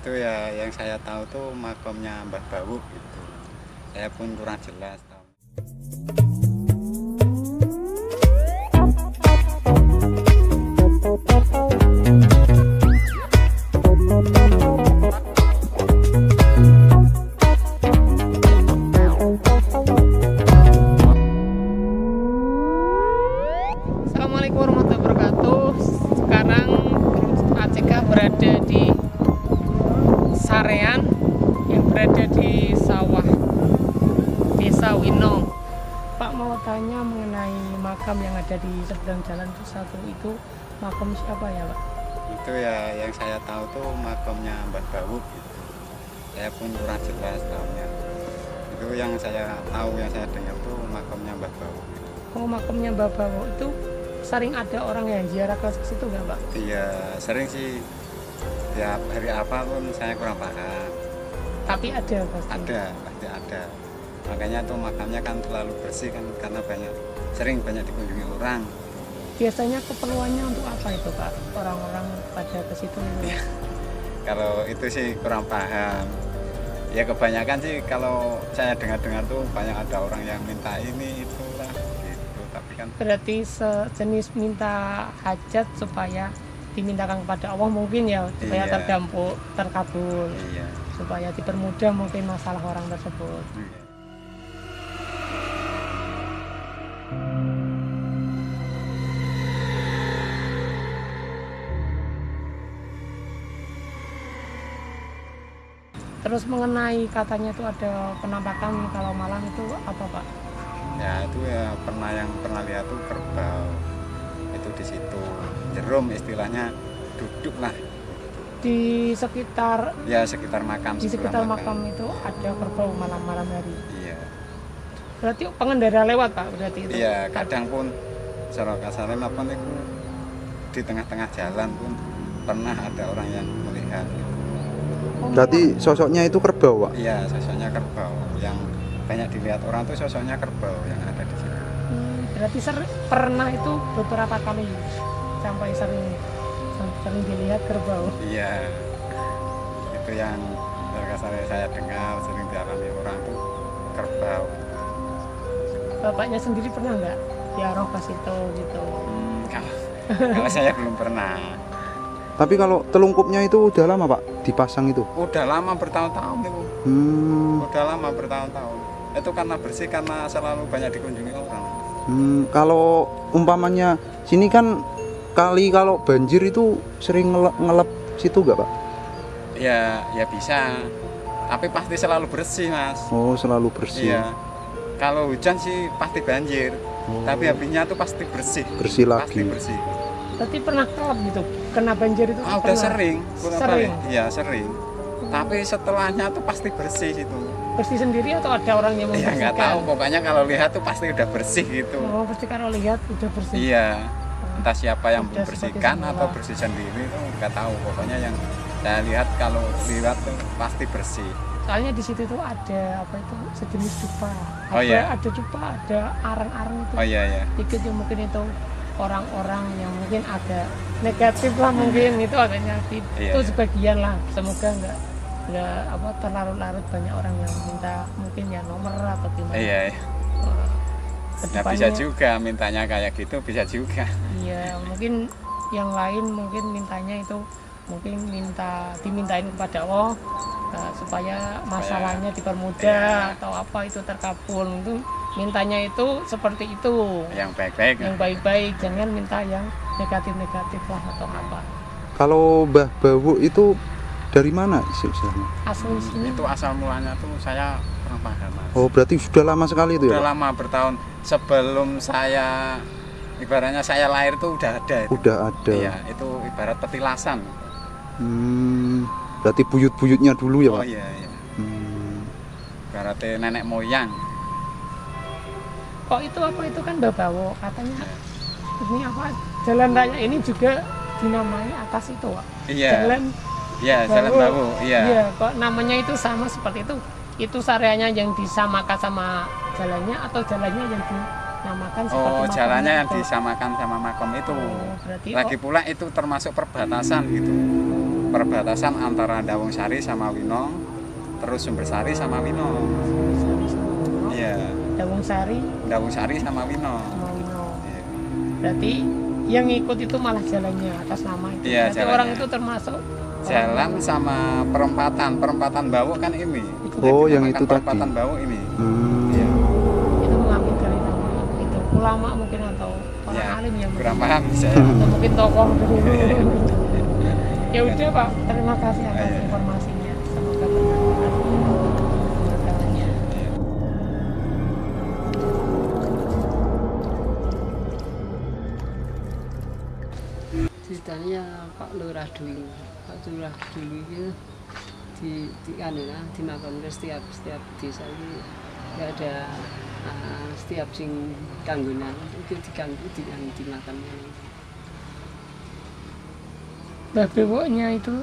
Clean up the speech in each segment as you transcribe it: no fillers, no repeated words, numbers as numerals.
Itu ya yang saya tahu tuh makamnya Mbah Bawu gitu. Saya pun kurang jelas tahu. Assalamualaikum warahmatullahi wabarakatuh. Sekarang ACK berada di Sarean yang berada di sawah Desa Winong. Pak, mau tanya mengenai makam yang ada di seberang jalan itu satu, itu makam siapa ya, Pak? Itu ya yang saya tahu tuh makamnya Mbah Bawu gitu. Saya pun kurang jelas tahunya. Itu yang saya tahu, yang saya dengar tuh makamnya Mbah Bawu gitu. Oh, makamnya Mbah Bawu itu sering ada orang yang ziarah ke situ nggak, Pak? Iya, sering sih. Tiap hari apa pun saya kurang paham. Tapi ada pasti. Pasti ada. Makanya tuh makamnya kan selalu bersih kan, karena sering banyak dikunjungi orang. Biasanya keperluannya untuk apa itu, Pak? Orang-orang pada ke situ itu. Kalau itu sih kurang paham. Ya kebanyakan sih kalau saya dengar-dengar tuh banyak ada orang yang minta ini itu lah gitu. Tapi kan Berarti sejenis minta hajat supaya dimintakan kepada Allah mungkin ya, supaya Iya. terkabul, iya. supaya dipermudah mungkin masalah orang tersebut. Iya. Terus mengenai katanya itu ada penampakan kalau malam itu apa, Pak? Ya itu ya pernah lihat tuh kerbau itu di situ. Jerum istilahnya duduk lah. Di sekitar Sekitar makam. di sebelah sekitar makam itu ada kerbau malam-malam hari. Iya. Berarti pengendara lewat, Pak, berarti itu. Iya, kadang pun secara kasarnya apa itu di tengah-tengah jalan pun pernah ada orang yang melihat. Oh, Berarti sosoknya itu kerbau, Pak? Iya, sosoknya kerbau yang banyak dilihat orang tuh sosoknya kerbau yang ada di situ. berarti pernah itu beberapa kali sampai sering dilihat kerbau. Iya, itu yang kasarnya saya dengar sering dialami orang tuh kerbau. Bapaknya sendiri pernah nggak diarah ke situ gitu? Kalau saya belum pernah. Tapi kalau telungkupnya itu udah lama, Pak, dipasang itu? Udah lama bertahun-tahun itu. Udah lama bertahun-tahun. Itu karena bersih, karena selalu banyak dikunjungi orang. Kalau umpamanya sini kan kali kalau banjir itu sering ngelap situ nggak, Pak? Ya bisa. Tapi pasti selalu bersih, Mas. Oh, selalu bersih. Iya. Kalau hujan sih pasti banjir. Tapi habisnya tuh pasti bersih. Bersih Pasti lagi. bersih. Berarti pernah kelap gitu, kena banjir itu? Udah pernah? sering. Sering? Iya, sering. Tapi setelahnya tuh pasti bersih itu. Bersih sendiri atau ada orang yang Ya membersihkan? nggak tahu. Pokoknya kalau lihat tuh pasti udah bersih gitu. Oh, pasti kalau lihat udah bersih. Iya. Entah siapa yang Udah membersihkan seperti atau semula. bersih sendiri itu nggak tahu. Pokoknya yang saya lihat kalau lihat tuh pasti bersih. Soalnya di situ tuh ada apa itu sejenis dupa. Oh, iya? Ada dupa, ada arang-arang itu. Oh iya. Dikit yang mungkin itu orang-orang yang mungkin agak negatif lah, mungkin itu agak negatif. Iya, Itu iya. sebagian lah. Semoga nggak apa terlarut-larut banyak orang yang minta mungkin ya nomor atau gimana. Iya. Wah, Nah, bisa kedepannya- juga mintanya kayak gitu, bisa juga. Iya, mungkin yang lain mungkin mintanya itu mungkin dimintain kepada Allah supaya masalahnya dipermudah atau apa itu terkabul. Itu mintanya itu seperti itu. Yang baik-baik. Yang baik-baik, jangan minta yang negatif-negatif lah atau apa. Kalau Mbah Bawu itu dari mana istilahnya? Asli sini Itu asal mulanya tuh saya kurang paham, Mas. Oh, berarti sudah lama sekali itu Udah ya, Pak? lama bertahun sebelum saya ibaratnya saya lahir tuh udah ada itu. Udah ada. Iya, itu ibarat petilasan. Berarti buyut-buyutnya dulu ya, Oh Pak? iya. Hmm. Ibaratnya nenek moyang. kok itu apa itu kan Babawo katanya ini apa jalan raya ini juga dinamai atas itu, Pak. Iya. Jalan Iya, jalan Bawu. Iya. Iya, kok namanya itu sama seperti itu. Itu sareanya yang disamakan sama jalannya atau jalannya yang dinamakan seperti Oh, makamnya jalannya yang itu? disamakan sama makam itu. Oh, berarti Lagi pula itu termasuk perbatasan gitu. perbatasan antara Dawung Sari sama Wino, terus Sumbersari sama Wino. Iya. Dawung Sari Dawung Sari sama Wino. sama Wino. Iya. Berarti yang ngikut itu malah jalannya atas nama itu. Iya, Berarti jalannya. orang itu termasuk Jalan sama perempatan Bawuk kan ini. Oh, Jadi yang namakan itu tadi. perempatan Bawuk ini. Hmm. Iya. itu mengambil dari nama itu ulama mungkin atau orang Ya, alim yang kurang paham saya. atau mungkin tokoh dulu. Ya udah Pak, terima kasih atas Iya. informasinya. Semoga bermanfaat pengetahuannya. Iya. Ceritanya Pak Lurah dulu itu di anu lah di makam setiap desa itu nggak ada setiap sing kanggunan itu diganggu di makamnya. Mbah Bewoknya itu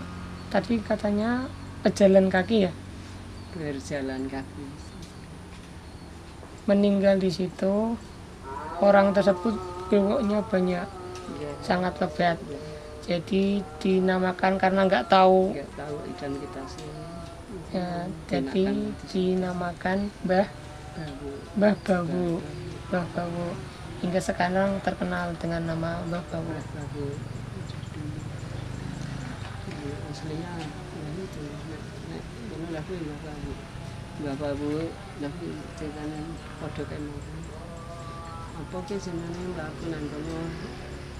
tadi katanya pejalan kaki ya, Berjalan kaki. meninggal di situ. Orang tersebut bewoknya banyak, Ya, sangat lebat. Jadi dinamakan karena nggak tahu, nggak tahu identitasnya. ya, jadi dinamakan Mbah Babu. Mbah Bawu. Mbah Bawu hingga sekarang terkenal dengan nama Mbah Bawu. Babu. Aslinya ya itu nek lah kuwi Mbah Babu tapi ceritanya padha kaya apa ki jenenge mlaku nang kono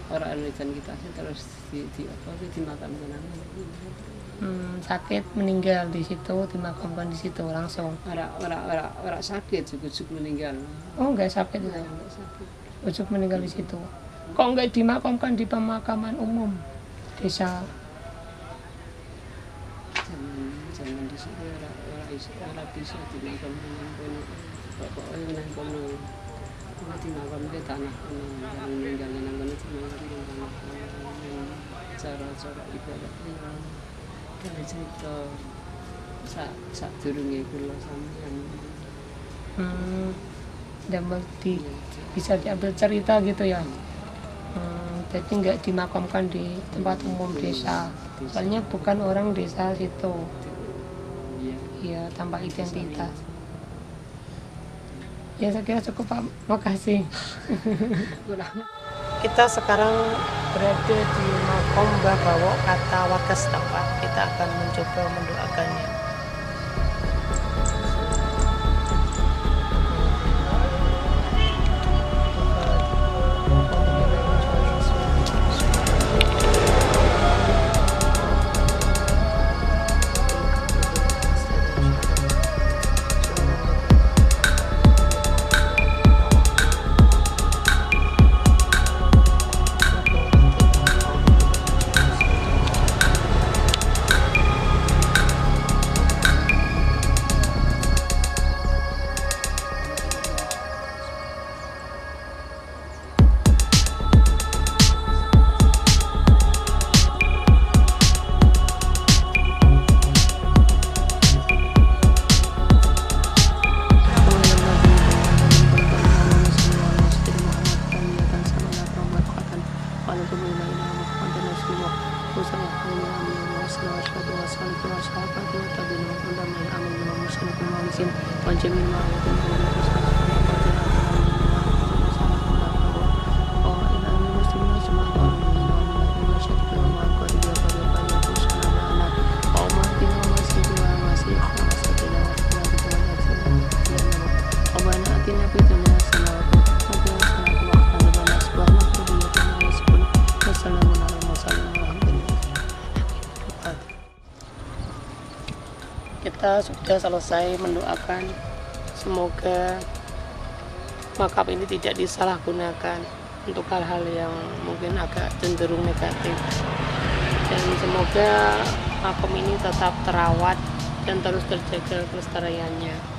ora ana identitasnya terus di apa ki dimakamkan Sakit meninggal di situ, dimakamkan di situ langsung. ora sakit cukup meninggal. Oh nggak sakit itu, Ora sakit. ujuk meninggal di situ. Kok nggak dimakamkan di pemakaman umum desa? Zaman di situ ora bisa dimakamkan nang kono. Pokoknya nang kono cuma dimakamkan tanah kono yang meninggal nang kono dimakamkan tanah kono. Cara-cara ibadahnya dari cerita sak durunge kula sampeyan. Bisa diambil cerita gitu ya. Jadi nggak dimakamkan di tempat umum desa. Soalnya bukan orang desa situ. Iya. Iya, tanpa identitas. Ya saya kira cukup Pak. Makasih. Kita sekarang berada di makam Mbah Bawok kata warga setempat. Kita akan mencoba mendoakannya. Kita sudah selesai mendoakan, semoga makam ini tidak disalahgunakan untuk hal-hal yang mungkin agak cenderung negatif, dan semoga makam ini tetap terawat dan terus terjaga kelestariannya.